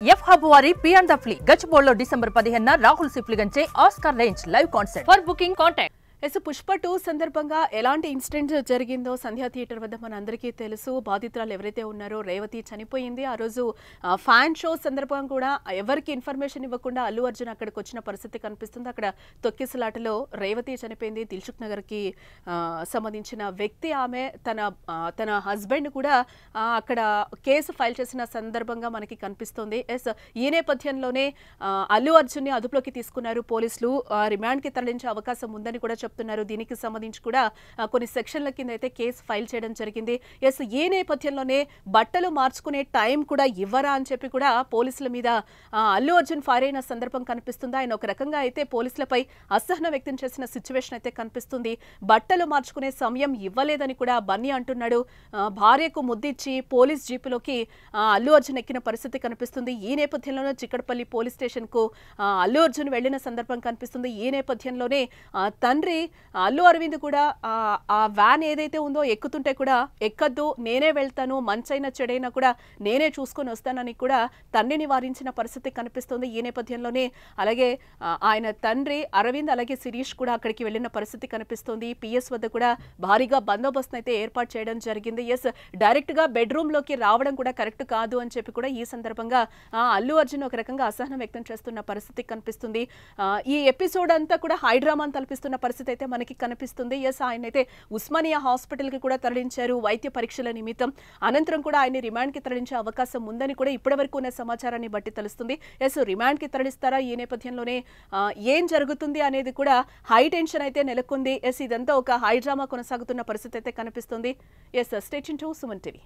F hub వారి beyond the flea గచ్చిబౌలిలో December 15న రాహుల్ సిప్లిగంచే Oscar range live concert for booking contact Pushpa 2 సందర్భంగా ఎలాంటి ఇన్సిడెంట్ జరిగిందో సంధ్యా థియేటర్ వద్ద మనందరికీ తెలుసు. బాధితురాలు ఎవరైతే ఉన్నారో రేవతి చనిపోయింది. ఆ రోజు ఫ్యాన్ షో సందర్భంగా కూడా ఎవరికి ఇన్ఫర్మేషన్ ఇవ్వకుండా అల్లు అర్జున్ అక్కడికి వచ్చిన పరిస్థితి కనిపిస్తుంది. అక్కడ తొక్కిసలాటలో రేవతి చనిపోయింది. దిల్సుఖ్ నగర్కి సంబంధించిన వ్యక్తి ఆమె తన హస్బెండ్ కూడా అక్కడ కేసు ఫైల్ చేసిన సందర్భంగా మనకి కనిపిస్తుంది. ఈ నేపథ్యంలోనే అల్లు అర్జున్ని అదుపులోకి తీసుకున్నారు పోలీసులు. రిమాండ్కి తరలించే అవకాశం ఉందని కూడా చెప్తున్నారు. దీనికి సంబంధించి కూడా కొన్ని సెక్షన్ల కింద అయితే కేసు ఫైల్ చేయడం జరిగింది. ఈ నేపథ్యంలోనే బట్టలు మార్చుకునే టైం కూడా ఇవ్వరా అని చెప్పి కూడా పోలీసుల మీద అల్లు అర్జున్ ఫైర్ అయిన సందర్భం కనిపిస్తుంది. ఆయన ఒక రకంగా అయితే పోలీసులపై అసహనం వ్యక్తం చేసిన సిచ్యువేషన్ అయితే కనిపిస్తుంది. బట్టలు మార్చుకునే సమయం ఇవ్వలేదని కూడా బన్నీ అంటున్నాడు. భార్యకు ముద్దిచ్చి పోలీస్ జీపులోకి అల్లు అర్జున్ ఎక్కిన పరిస్థితి కనిపిస్తుంది. ఈ నేపథ్యంలోనే చిక్కడపల్లి పోలీస్ స్టేషన్ కు అల్లు అర్జున్ వెళ్లిన సందర్భం కనిపిస్తుంది. ఈ నేపథ్యంలోనే తండ్రి అల్లు అరవింద్ కూడా ఆ వ్యాన్ ఏదైతే ఉందో ఎక్కుతుంటే కూడా ఎక్కద్దు, నేనే వెళ్తాను, మంచైనా చెడైనా కూడా నేనే చూసుకొని వస్తానని కూడా తండ్రిని వారించిన పరిస్థితి కనిపిస్తుంది. ఈ నేపథ్యంలోనే అలాగే ఆయన తండ్రి అరవింద్ అలాగే శిరీష్ కూడా అక్కడికి వెళ్లిన పరిస్థితి కనిపిస్తుంది. పిఎస్ వద్ద కూడా భారీగా బందోబస్తు అయితే ఏర్పాటు చేయడం జరిగింది. డైరెక్ట్ గా బెడ్రూమ్ లోకి రావడం కూడా కరెక్ట్ కాదు అని చెప్పి కూడా ఈ సందర్భంగా అల్లు అర్జున్ ఒక రకంగా అసహనం వ్యక్తం చేస్తున్న పరిస్థితి కనిపిస్తుంది. ఈ ఎపిసోడ్ అంతా కూడా హైడ్రామాను తలపిస్తున్న పరిస్థితి అయితే మనకి కనిపిస్తుంది. ఆయన అయితే ఉస్మానియా హాస్పిటల్ కి కూడా తరలించారు వైద్య పరీక్షల నిమిత్తం. అనంతరం కూడా ఆయన రిమాండ్ కి తరలించే అవకాశం ఉందని కూడా ఇప్పటి వరకు ఉన్న సమాచారాన్ని బట్టి తెలుస్తుంది. రిమాండ్ కి తరలిస్తారా, ఈ నేపథ్యంలోనే ఏం జరుగుతుంది అనేది కూడా హై టెన్షన్ అయితే నెలకొంది. ఇదంతా ఒక హై డ్రామా కొనసాగుతున్న పరిస్థితి అయితే కనిపిస్తుంది. Stay tuned to Suman TV.